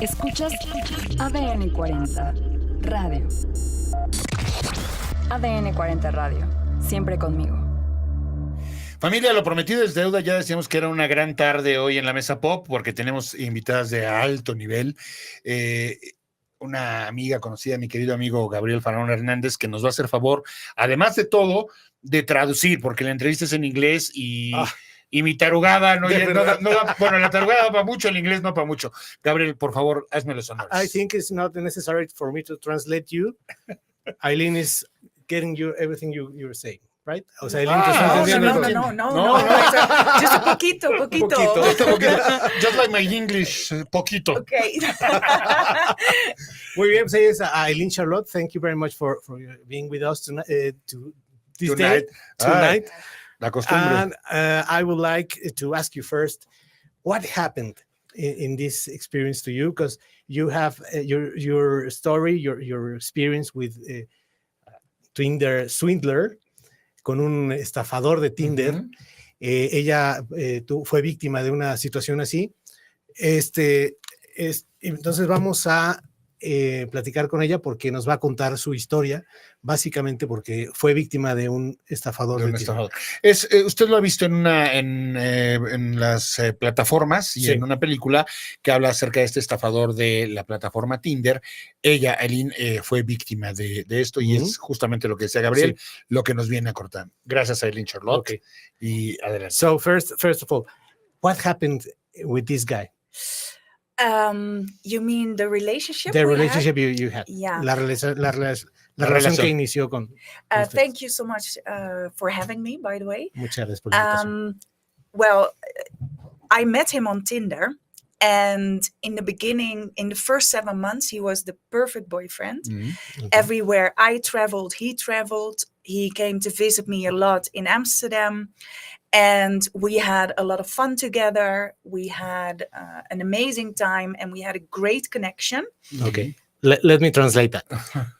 Escuchas ADN 40 Radio. ADN 40 Radio. Siempre conmigo. Familia, lo prometido es deuda. Ya decíamos que era una gran tarde hoy en la Mesa Pop porque tenemos invitadas de alto nivel. Una amiga conocida, mi querido amigo Gabriel Faraón Hernández, que nos va a hacer favor, además de todo, de traducir, porque la entrevista es en inglés y mi tarugada no da, bueno, la tarugada da para mucho, el inglés no para mucho. Gabriel, por favor, hazme los honores. I think it's not necessary for me to translate you. Ayleen is getting you everything you're saying. Right? O sea, No, just a poquito. Just like my English, poquito. Okay. Muy bien, pues Ayleen Charlotte, thank you very much for being with us tonight. Tonight. La costumbre. And I would like to ask you first, what happened in this experience to you? Because you have your story, your experience with Tinder swindler, con un estafador de Tinder. Uh-huh. Ella fue víctima de una situación así. Entonces vamos a platicar con ella porque nos va a contar su historia, básicamente porque fue víctima de un estafador de Tinder. Usted lo ha visto en las plataformas y sí, en una película que habla acerca de este estafador de la plataforma Tinder. Ella, Ayleen, fue víctima de esto y es justamente lo que decía Gabriel, sí, lo que nos viene a cortar. Gracias a Ayleen Charlotte. Okay. Y adelante. So first of all, what happened with this guy? You mean the relationship? The relationship you had. Yeah. La relación que inició con thank you so much for having me, by the way. Muchas gracias por la invitación. Well, I met him on Tinder, and in the beginning, in the first 7 months, he was the perfect boyfriend. Mm-hmm. Okay. Everywhere I traveled, he traveled. He came to visit me a lot in Amsterdam. And we had a lot of fun together. We had an amazing time and we had a great connection. Okay. Let me translate that.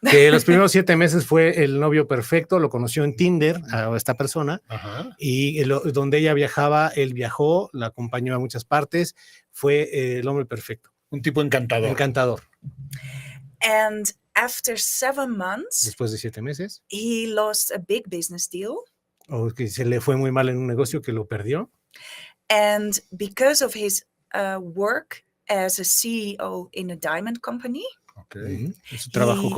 Que los primeros 7 meses fue el novio perfecto, lo conoció en Tinder a esta persona. Uh-huh. Y donde ella viajaba, él viajó, la acompañó a muchas partes. Fue el hombre perfecto. Un tipo encantador. Encantador. And after 7 months, después de 7 meses, he lost a big business deal. O que se le fue muy mal en un negocio que lo perdió. And because of his work as a CEO in a diamond company, okay. Su trabajo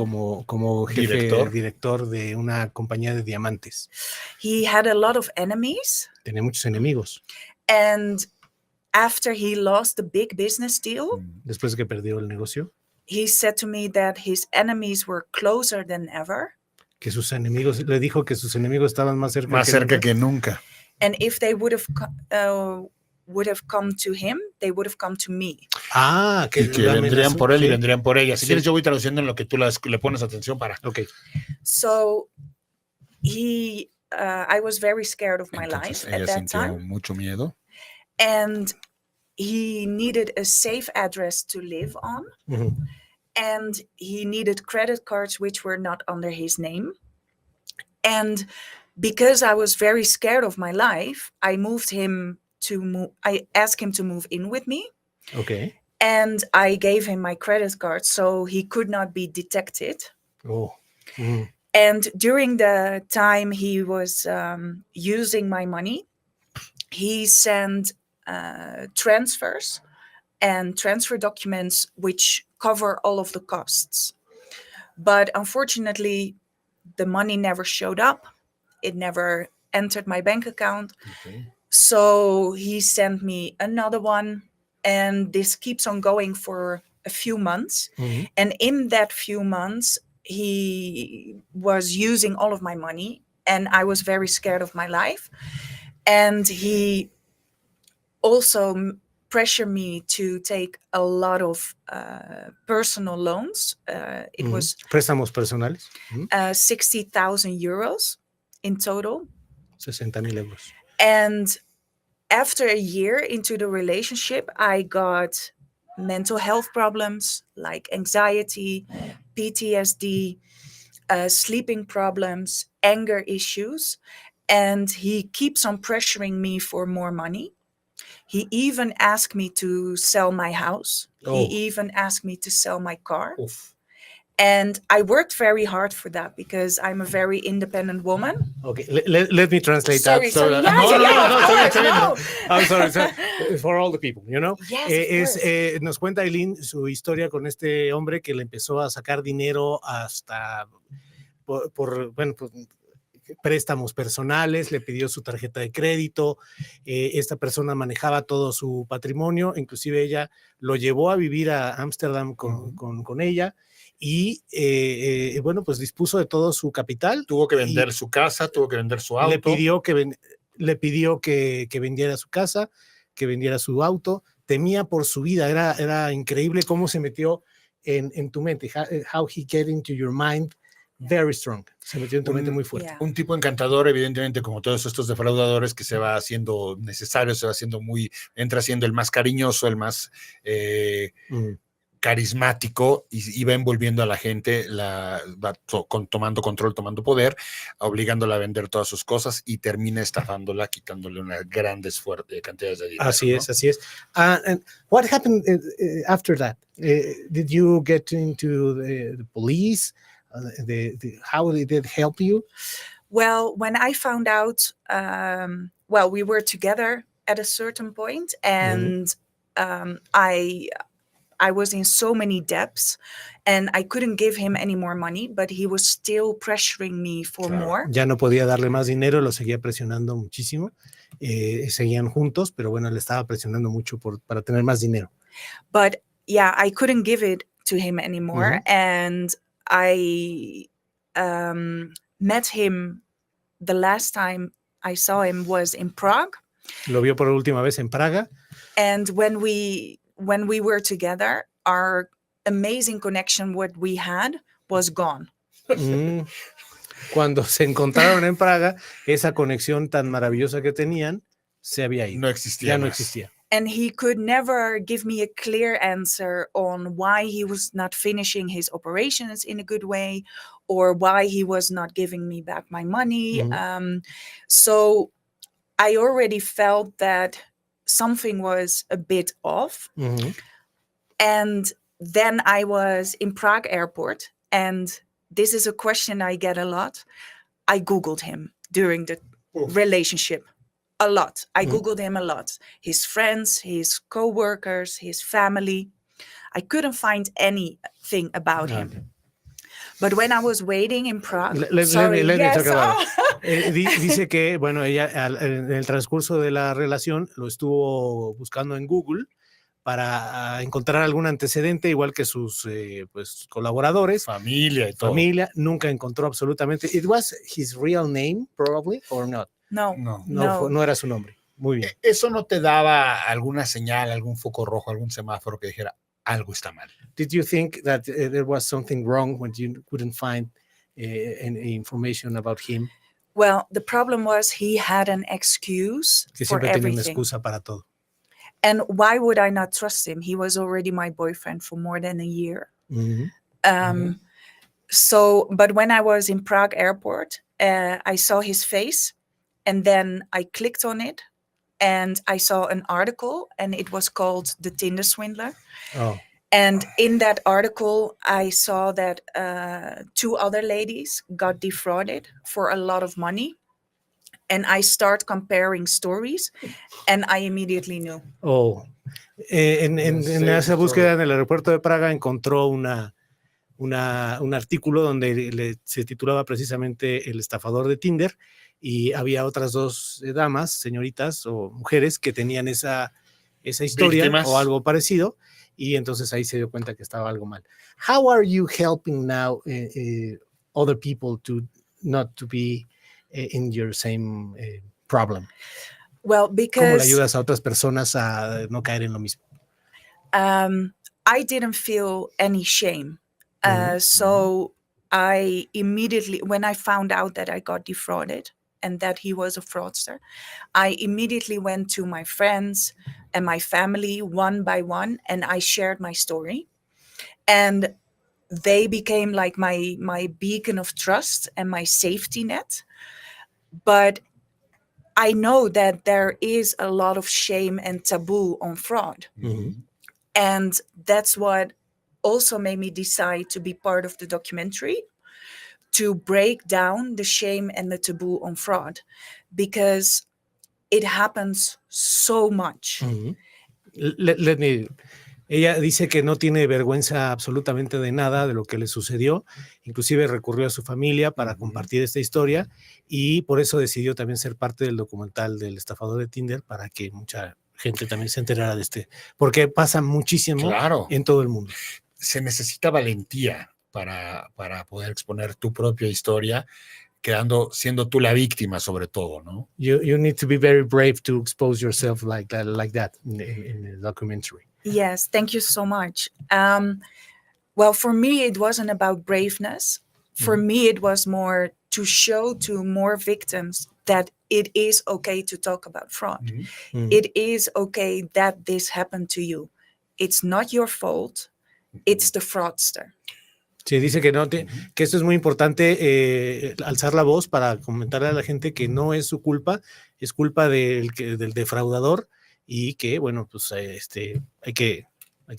como jefe director de una compañía de diamantes. He had a lot of enemies. Tenía muchos enemigos. And after he lost the big business deal, después de que perdió el negocio, he said to me that his enemies were closer than ever. Que sus enemigos, le dijo que sus enemigos estaban más cerca que nunca. And if they would have come to him, they would have come to me. Que vendrían por él y vendrían por ella. Si quieres, yo voy traduciendo en lo que tú le pones atención para. Okay. So I was very scared of my life at that time. Mucho miedo. And he needed a safe address to live on. Mm-hmm. And he needed credit cards which were not under his name. And because I was very scared of my life, I asked him to move in with me. Okay. And I gave him my credit card so he could not be detected. Oh. Mm-hmm. And during the time he was using my money, he sent transfers and transfer documents which cover all of the costs. But unfortunately, the money never showed up. It never entered my bank account. Okay. So he sent me another one, and this keeps on going for a few months. Mm-hmm. And in that few months, he was using all of my money, and I was very scared of my life. And he also pressure me to take a lot of personal loans. It was préstamos personales. 60,000 euros in total. 60,000 euros. And after a year into the relationship, I got mental health problems like anxiety, PTSD, sleeping problems, anger issues. And he keeps on pressuring me for more money. He even asked me to sell my house. Oh. He even asked me to sell my car. Uf. And I worked very hard for that because I'm a very independent woman. Okay, let me translate Sorry, that. sorry. that- Yeah, of sorry, course, I'm sorry. For all the people, you know. Yes, of course. Nos cuenta Ayleen su historia con este hombre que le empezó a sacar dinero hasta bueno, pues, préstamos personales, le pidió su tarjeta de crédito, esta persona manejaba todo su patrimonio, inclusive ella lo llevó a vivir a Ámsterdam con ella y bueno, pues dispuso de todo su capital. Tuvo que vender su casa, tuvo que vender su auto. Le pidió que vendiera su casa, que vendiera su auto, temía por su vida, era increíble cómo se metió en tu mente, how he get into your mind. Very strong. Se metió en tu mente muy fuerte. Yeah. Un tipo encantador, evidentemente, como todos estos defraudadores, que se va haciendo necesario, se va haciendo entra siendo el más cariñoso, el más carismático y va envolviendo a la gente, va tomando control, tomando poder, obligándola a vender todas sus cosas y termina estafándola, quitándole unas grandes cantidades de dinero. Así es, así es. And what happened after that? Did you get into the police? How did it help you? Well, when I found out, we were together at a certain point, and I was in so many debts, and I couldn't give him any more money, but he was still pressuring me for more. Ya no podía darle más dinero, lo seguía presionando muchísimo. Seguían juntos, pero bueno, le estaba presionando mucho para tener más dinero. But yeah, I couldn't give it to him anymore, and I met him. The last time I saw him was in Prague. Lo vio por última vez en Praga. And when we were together, our amazing connection, what we had, was gone. Cuando se encontraron en Praga, esa conexión tan maravillosa que tenían se había ido. No existía. Ya no existía. And he could never give me a clear answer on why he was not finishing his operations in a good way, or why he was not giving me back my money. So I already felt that something was a bit off. And then I was in Prague airport, and this is a question I get a lot. I Googled him during the relationship. A lot. I Googled him a lot. His friends, his co-workers, his family. I couldn't find anything about him. But when I was waiting in Prague... Let me talk about it. Dice que, bueno, ella en el transcurso de la relación lo estuvo buscando en Google para encontrar algún antecedente, igual que sus pues, colaboradores. Familia y todo. Nunca encontró absolutamente. It was his real name, probably, or not? No era su nombre. Muy bien. ¿Eso no te daba alguna señal, algún foco rojo, algún semáforo que dijera algo está mal? Did you think that there was something wrong when you couldn't find any information about him? Well, the problem was he had an excuse Que for siempre tenía una everything. excusa para todo. And why would I not trust him? He was already my boyfriend for more than a year. So, but when I was in Prague airport, I saw his face, and then I clicked on it, and I saw an article, and it was called The Tinder Swindler. Oh. And in that article, I saw that 2 other ladies got defrauded for a lot of money. And I start comparing stories, and I immediately knew. Oh. En esa búsqueda en el aeropuerto de Praga encontró un artículo donde se titulaba precisamente El estafador de Tinder, y había otras 2 damas, señoritas o mujeres que tenían esa historia Víctimas. o algo parecido, y entonces ahí se dio cuenta que estaba algo mal. How are you helping now other people to not to be in your same problem? Well, ¿Cómo le because ayudas a otras personas a no caer en lo mismo? I didn't feel any shame. So I immediately, when I found out that I got defrauded and that he was a fraudster, I immediately went to my friends and my family one by one, and I shared my story. And they became like my beacon of trust and my safety net. But I know that there is a lot of shame and taboo on fraud. Mhm. And that's what also made me decide to be part of the documentary, to break down the shame and the taboo on fraud, because it happens so much. Ujú. Let me. Ella dice que no tiene vergüenza absolutamente de nada de lo que le sucedió, inclusive recurrió a su familia para compartir esta historia y por eso decidió también ser parte del documental del estafador de Tinder para que mucha gente también se enterara de porque pasa muchísimo Claro. en todo el mundo. Se necesita valentía para poder exponer tu propia historia, siendo tú la víctima sobre todo, ¿no? You need to be very brave to expose yourself like that in the documentary. Yes, thank you so much. Well, for me, it wasn't about braveness. For me, it was more to show to more victims that it is okay to talk about fraud. Mm-hmm. It is okay that this happened to you. It's not your fault. It's the fraudster. Sí, dice que que esto es muy importante, alzar la voz para comentarle a la gente que no es su culpa, es culpa del defraudador y que, bueno, pues hay que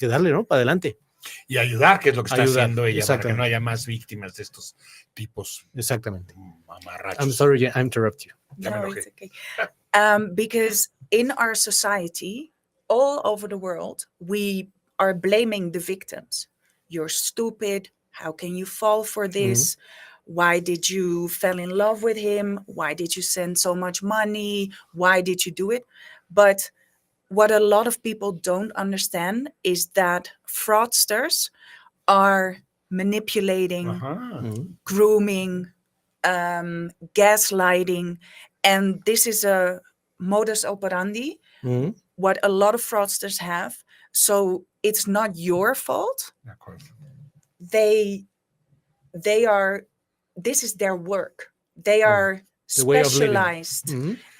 darle, ¿no? Para adelante. Y ayudar, que es lo que está haciendo ella, para que no exactamente. haya más víctimas de estos tipos Exactamente. mamarrachos. I'm sorry, I interrupt you. No, it's okay. Because in our society, all over the world, we are blaming the victims. You're stupid. How can you fall for this? Why did you fall in love with him? Why did you send so much money? Why did you do it? But what a lot of people don't understand is that fraudsters are manipulating, grooming, gaslighting, and this is a modus operandi, what a lot of fraudsters have. So it's not your fault. They are, this is their work. They are specialized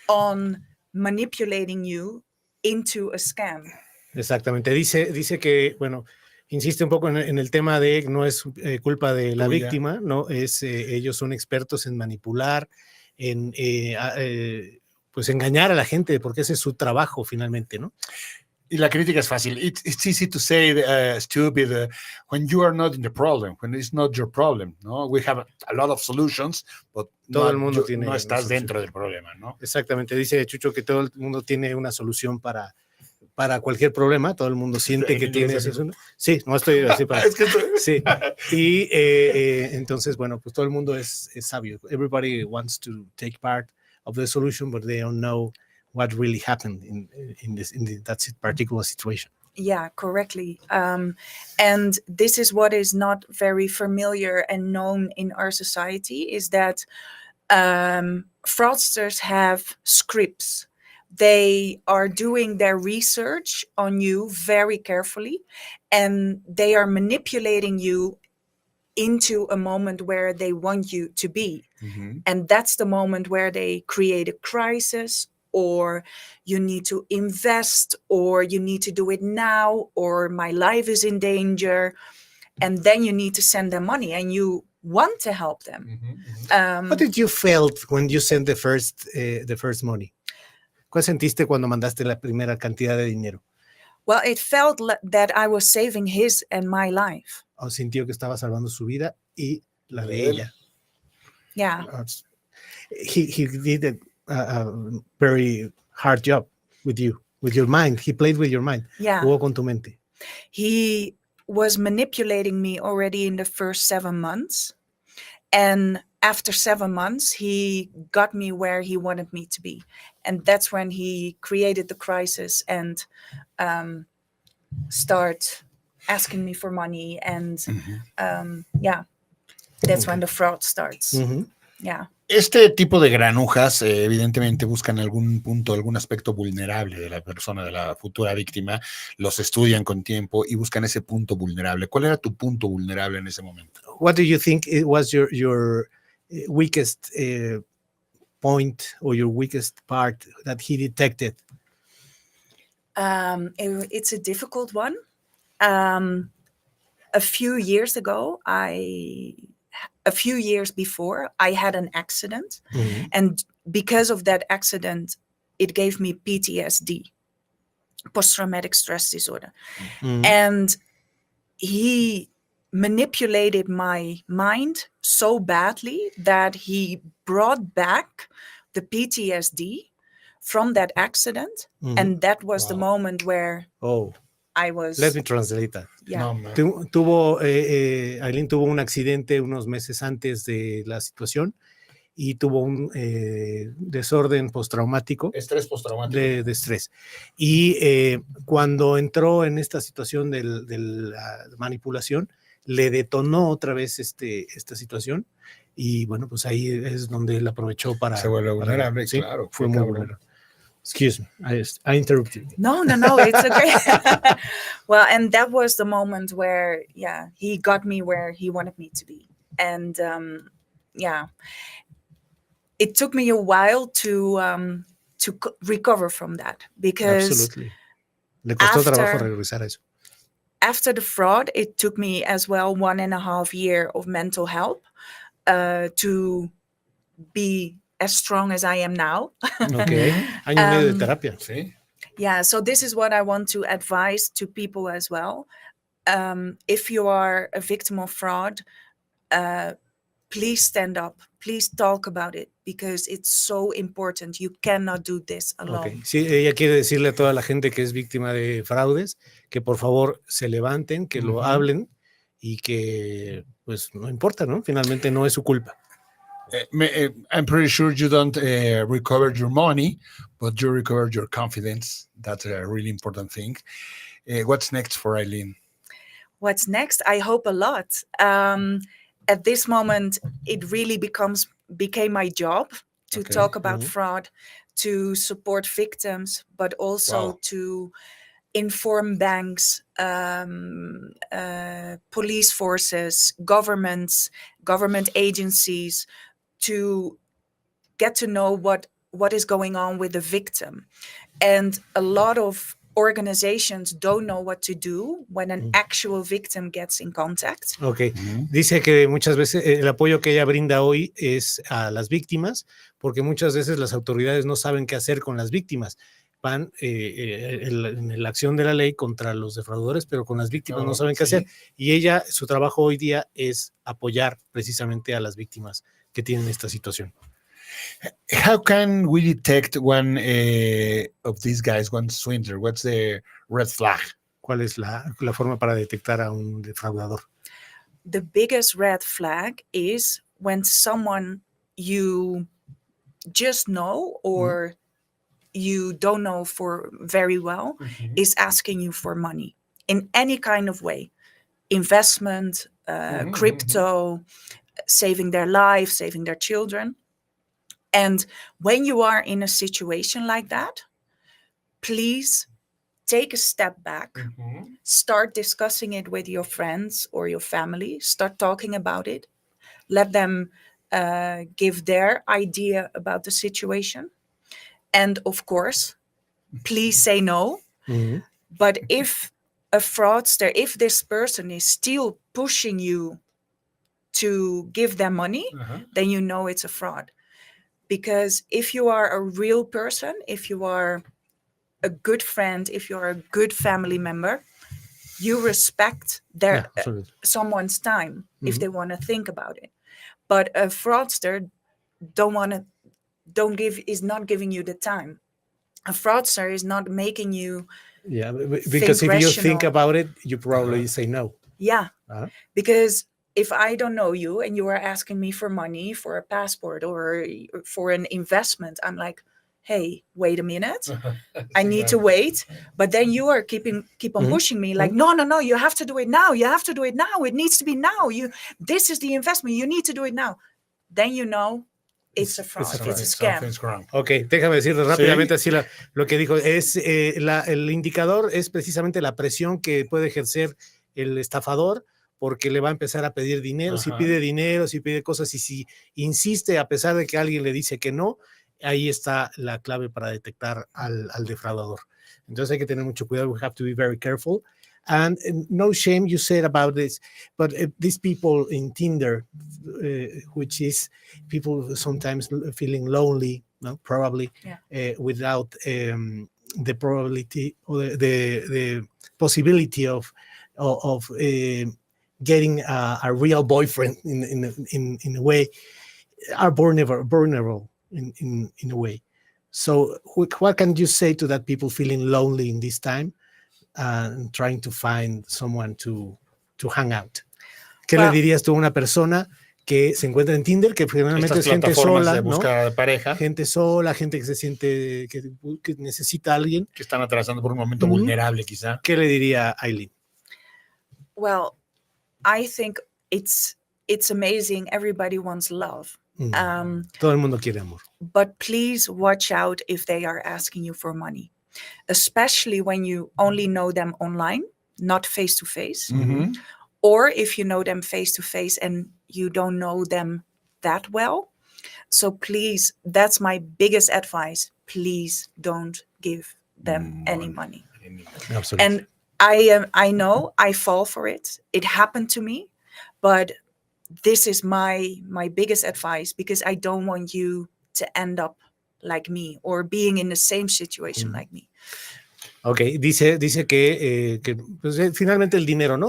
on manipulating you into a scam. Exactamente. Dice que, bueno, insiste un poco en el tema de no es culpa de la víctima, no es ellos son expertos en manipular, en pues engañar a la gente, porque ese es su trabajo finalmente, ¿no? Y la crítica es fácil. It's easy to say stupid when you are not in the problem, when it's not your problem, ¿no? We have a lot of solutions, but todo el mundo no estás dentro del problema, ¿no? Exactamente. Dice Chucho que todo el mundo tiene una solución para cualquier problema, todo el mundo siente que tiene eso. Sí, no estoy así para... Sí. Y entonces, bueno, pues todo el mundo es sabio. Everybody wants to take part of the solution, but they don't know what really happened in that particular situation. Yeah, correctly. And this is what is not very familiar and known in our society, is that fraudsters have scripts. They are doing their research on you very carefully, and they are manipulating you into a moment where they want you to be. And that's the moment where they create a crisis, or you need to invest, or you need to do it now, or my life is in danger. And then you need to send them money, and you want to help them. What did you felt when you sent the first money? ¿Cuál sentiste cuando mandaste la primera cantidad de dinero? Well, it felt that I was saving his and my life. ¿O sintió que estaba salvando su vida y la de ella? Yeah. He did a very hard job with you, with your mind. He played with your mind. Yeah. Jugó con tu mente. He was manipulating me already in the first 7 months. And after 7 months, he got me where he wanted me to be. And that's when he created the crisis and start asking me for money. And that's when the fraud starts. Yeah. Este tipo de granujas evidentemente buscan algún punto, algún aspecto vulnerable de la persona, de la futura víctima, los estudian con tiempo y buscan ese punto vulnerable. ¿Cuál era tu punto vulnerable en ese momento? What do you think it was your weakest point or your weakest part that he detected? It's a difficult one. A few years before, I had an accident. And because of that accident, it gave me PTSD, post-traumatic stress disorder. And he manipulated my mind so badly that he brought back the PTSD from that accident. And that was the moment where I was... Let me translate that. Yeah. No, man. Ayleen tuvo un accidente unos meses antes de la situación y tuvo un desorden postraumático. Estrés postraumático. De estrés. Y cuando entró en esta situación de la manipulación, le detonó otra vez esta situación. Y bueno, pues ahí es donde él aprovechó para... Se vuelve vulnerable, sí, claro. fue muy vulnerable. Excuse me, I interrupted you. No, it's okay. Well, and that was the moment where, he got me where he wanted me to be. And it took me a while to recover from that, because Absolutely. Le costó trabajo regresar a eso. After the fraud, it took me as well 1.5 years of mental help to be as strong as I am now. Okay. Año y medio de terapia. Sí. Yeah, so this is what I want to advise to people as well. If you are a victim of fraud, please stand up. Please talk about it, because it's so important. You cannot do this alone. Okay. Sí, ella quiere decirle a toda la gente que es víctima de fraudes que por favor se levanten, que lo hablen y que pues no importa, ¿no? Finalmente no es su culpa. I'm pretty sure you don't recover your money, but you recover your confidence. That's a really important thing. What's next for Ayleen? What's next? I hope a lot. At this moment, it really became my job to talk about fraud, to support victims, but also to inform banks, police forces, governments, government agencies, to get to know what is going on with the victim. And a lot of organizations don't know what to do when an actual victim gets in contact. Okay. Dice que muchas veces el apoyo que ella brinda hoy es a las víctimas, porque muchas veces las autoridades no saben qué hacer con las víctimas. Van en la acción de la ley contra los defraudadores, pero con las víctimas no saben qué hacer. Y ella, su trabajo hoy día es apoyar precisamente a las víctimas que tienen esta situación. How can we detect one of these guys, one swindler? What's the red flag? ¿Cuál es la forma para detectar a un defraudador? The biggest red flag is when someone you just know or you don't know for very well is asking you for money in any kind of way. Investment, crypto, saving their life, saving their children. And when you are in a situation like that, please take a step back, start discussing it with your friends or your family, start talking about it, let them give their idea about the situation. And of course, please say no. But if a fraudster, if this person is still pushing you to give them money, then you know it's a fraud. Because if you are a real person, if you are a good friend, if you're a good family member, you respect their someone's time if they want to think about it. But a fraudster is not giving you the time. A fraudster is not making you because if you think about it, you probably say no. Yeah, because if I don't know you and you are asking me for money for a passport or for an investment, I'm like, hey, wait a minute, I need to wait. But then you are keep on pushing me like, no, you have to do it now. You have to do it now. It needs to be now. This is the investment. You need to do it now. Then you know it's a fraud. It's a scam. Ok, déjame decirle rápidamente así lo que dijo. Es el indicador es precisamente la presión que puede ejercer el estafador, porque le va a empezar a pedir dinero. Si pide dinero, si pide cosas, y si insiste a pesar de que alguien le dice que no, ahí está la clave para detectar al defraudador. Entonces hay que tener mucho cuidado. We have to be very careful. And no shame, you said about this, but these people in Tinder, which is people sometimes feeling lonely, no, probably without the probability or the possibility of getting a real boyfriend in a way, are vulnerable in a way. So what can you say to that people feeling lonely in this time and trying to find someone to hang out? ¿Qué le dirías tú a una persona que se encuentra en Tinder, que generalmente es gente sola, de búsqueda de pareja, gente sola, gente que se siente que necesita a alguien, que están atravesando por un momento vulnerable quizá? ¿Qué le diría a Ayleen? Well, I think it's amazing. Everybody wants love. Todo el mundo quiere amor. But please watch out if they are asking you for money, especially when you only know them online, not face to face, or if you know them face to face and you don't know them that well. So please, that's my biggest advice. Please don't give them any money. Absolutely. And I know I fall for it. It happened to me, but this is my biggest advice, because I don't want you to end up like me or being in the same situation like me. Ok, dice que pues, finalmente el dinero, ¿no?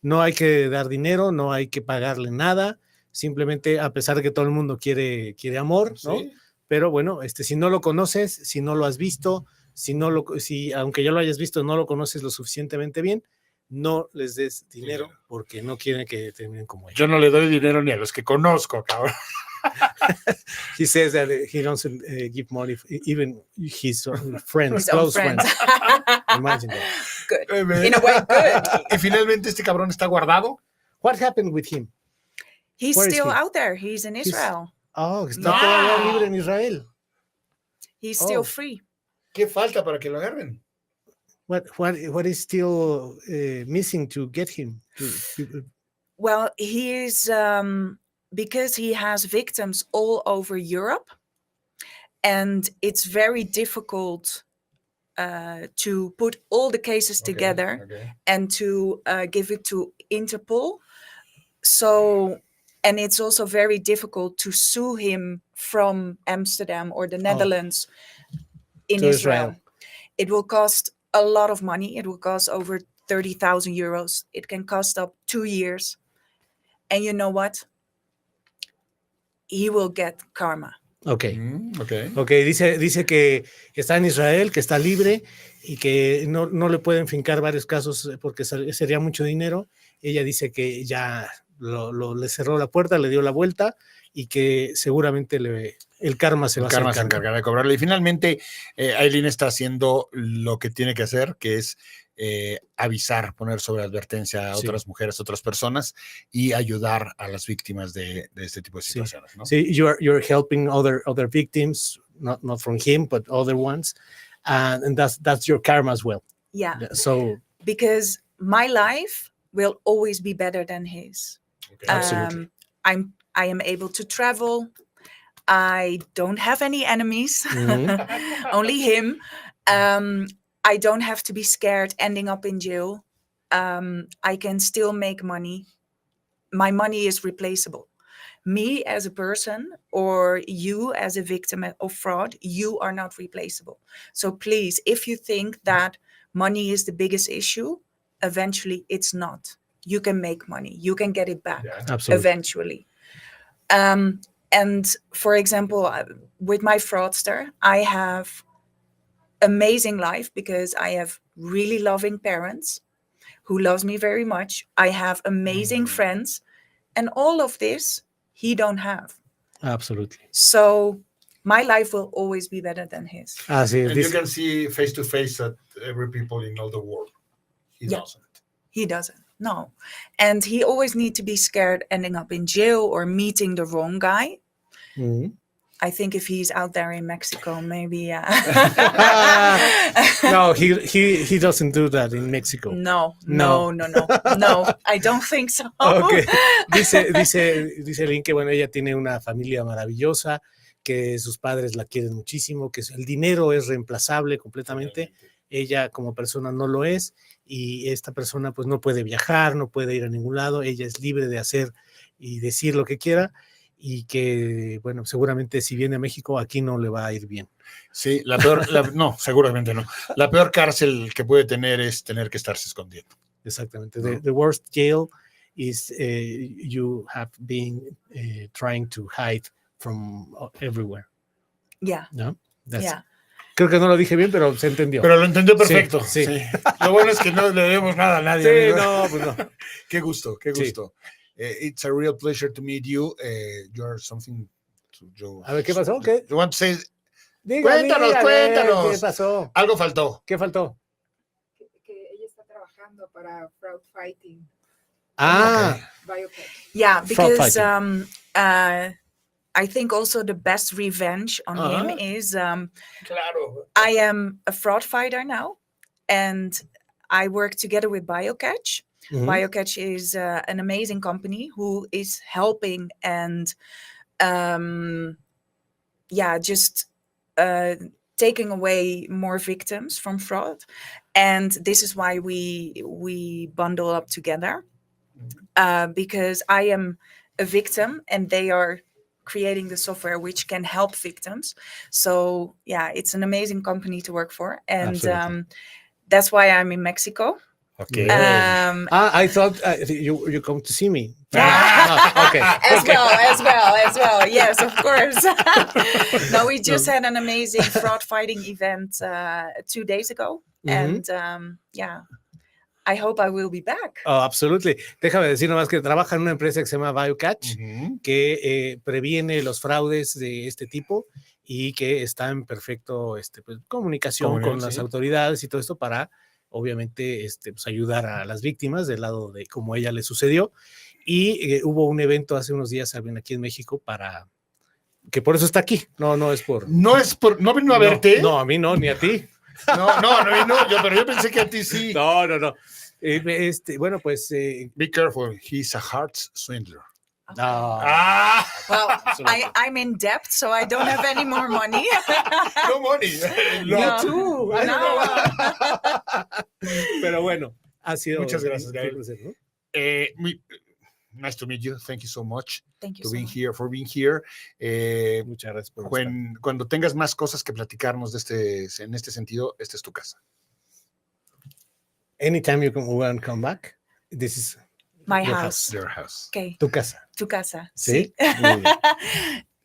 No hay que dar dinero, no hay que pagarle nada, simplemente a pesar de que todo el mundo quiere amor, ¿no? Sí. Pero bueno, si no lo conoces, si no lo has visto, si aunque ya lo hayas visto, no lo conoces lo suficientemente bien, no les des dinero porque no quieren que terminen como ellos. Yo no le doy dinero ni a los que conozco, cabrón. He says that he doesn't give money, even his friends, His close friends. Imagine that. Good. In a way, good. Y finalmente este cabrón está guardado. What happened with him? He's still out there. He's in Israel. Está todavía libre en Israel. He's still free. ¿Qué falta para que lo agarren? What is still missing to get him? Well, he is because he has victims all over Europe, and it's very difficult to put all the cases together and to give it to Interpol. So, and it's also very difficult to sue him from Amsterdam or the Netherlands in Israel. It will cost a lot of money. It will cost over 30,000 euros. It can cost up 2 years. And you know what? He will get karma. Okay. Dice que está en Israel, que está libre y que no le pueden fincar varios casos porque sería mucho dinero. Ella dice que ya le cerró la puerta, le dio la vuelta y que seguramente el karma se encargará de cobrarle. Y finalmente, Ayleen está haciendo lo que tiene que hacer, que es avisar, poner sobre advertencia a otras mujeres, otras personas y ayudar a las víctimas de este tipo de situaciones, ¿no? Sí, you're helping other victims, not from him, but other ones, and that's your karma as well. Yeah. So because my life will always be better than his. Okay. Absolutely. I am able to travel. I don't have any enemies, only him. I don't have to be scared ending up in jail. I can still make money. My money is replaceable. Me as a person or you as a victim of fraud, you are not replaceable. So please, if you think that money is the biggest issue, eventually it's not. You can make money. You can get it back eventually. And for example, with my fraudster, I have amazing life because I have really loving parents who loves me very much. I have amazing friends, and all of this he don't have. Absolutely. So my life will always be better than his. And you can see face to face that every people in all the world. He doesn't. He doesn't. No. And he always need to be scared ending up in jail or meeting the wrong guy. Mm-hmm. I think if he's out there in Mexico, maybe. No, he doesn't do that in Mexico. No, I don't think so. Okay. Dice Lynn que bueno, ella tiene una familia maravillosa, que sus padres la quieren muchísimo, que el dinero es reemplazable completamente, ella como persona no lo es, y esta persona pues no puede viajar, no puede ir a ningún lado, ella es libre de hacer y decir lo que quiera, y que, bueno, seguramente si viene a México aquí no le va a ir bien. Sí, no, seguramente no. La peor cárcel que puede tener es tener que estarse escondiendo. Exactamente. No. The worst jail is you have been trying to hide from everywhere. Yeah. ¿No? Yeah. Creo que no lo dije bien, pero se entendió. Pero lo entendió perfecto. Sí. Lo bueno es que no le debemos nada a nadie. Sí, amigo. no, pues no. Qué gusto, qué gusto. It's a real pleasure to meet you. You're something. A ver, ¿qué pasó? ¿Qué? You want to say? Cuéntanos. Cuéntanos. ¿Qué pasó? Algo faltó. ¿Qué faltó? Que ella está trabajando para fraud fighting. Ah, Biocatch. Yeah, Fraud because fighting. I think also the best revenge on him is Claro. I am a fraud fighter now, and I work together with Biocatch. mhm. Biocatch is an amazing company who is helping and just taking away more victims from fraud. And this is why we bundle up together, because I am a victim and they are creating the software which can help victims. So yeah, it's an amazing company to work for, and Absolutely. that's why I'm in Mexico. Okay. I thought you come to see me. Okay. As well. Yes, of course. No, we just had an amazing fraud fighting event 2 days ago, and I hope I will be back. Oh, absolutely. Déjame decir nomás que trabaja en una empresa que se llama Biocatch, que previene los fraudes de este tipo y que está en perfecto pues, comunicación con las autoridades y todo esto para, obviamente, pues, ayudar a las víctimas del lado de cómo a ella le sucedió. Y hubo un evento hace unos días aquí en México para que por eso está aquí. No es por... No vino a verte. No, a mí no, ni a ti. Pero yo pensé que a ti sí. No. Bueno, pues... Be careful, he's a heart swindler. No. Well, I'm in debt, so I don't have any more money. No money. Me too. No. Pero bueno, ha sido... Muchas gracias, Gael. ¿no? Nice to meet you. Thank you so much Thank you for so being much. here. Muchas gracias por Cuando tengas más cosas que platicarnos en este sentido, esta es tu casa. Anytime you want to come back, this is My your house. Your house. Okay. Tu casa. Tu casa. ¿Sí? Muy bien.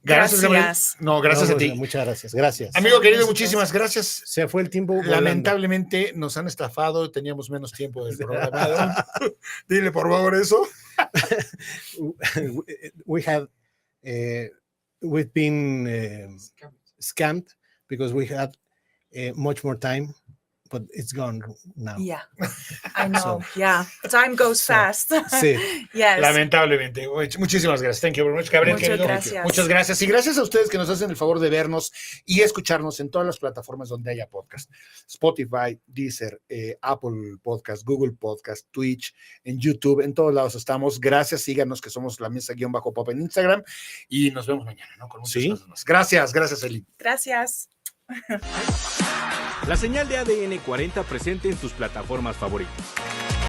Gracias, Gabriel. No, gracias a ti. Muchas gracias. Gracias. Amigo querido, muchísimas gracias. Se fue el tiempo volando. Lamentablemente nos han estafado, teníamos menos tiempo del programado. Dile por favor eso. We've been scammed because we had much more time, but it's gone now. Yeah, I know. Time goes fast. Sí. Yes. Lamentablemente. Muchísimas gracias. Thank you very much, Gabriel. Muchas querido. gracias. Muchas gracias. Y gracias a ustedes que nos hacen el favor de vernos y escucharnos en todas las plataformas donde haya podcast. Spotify, Deezer, Apple Podcast, Google Podcast, Twitch, en YouTube, en todos lados estamos. Gracias. Síganos que somos la mesa-pop en Instagram y nos vemos mañana, ¿no? Con muchas cosas más. Gracias, Eli. Gracias. La señal de ADN 40 presente en tus plataformas favoritas.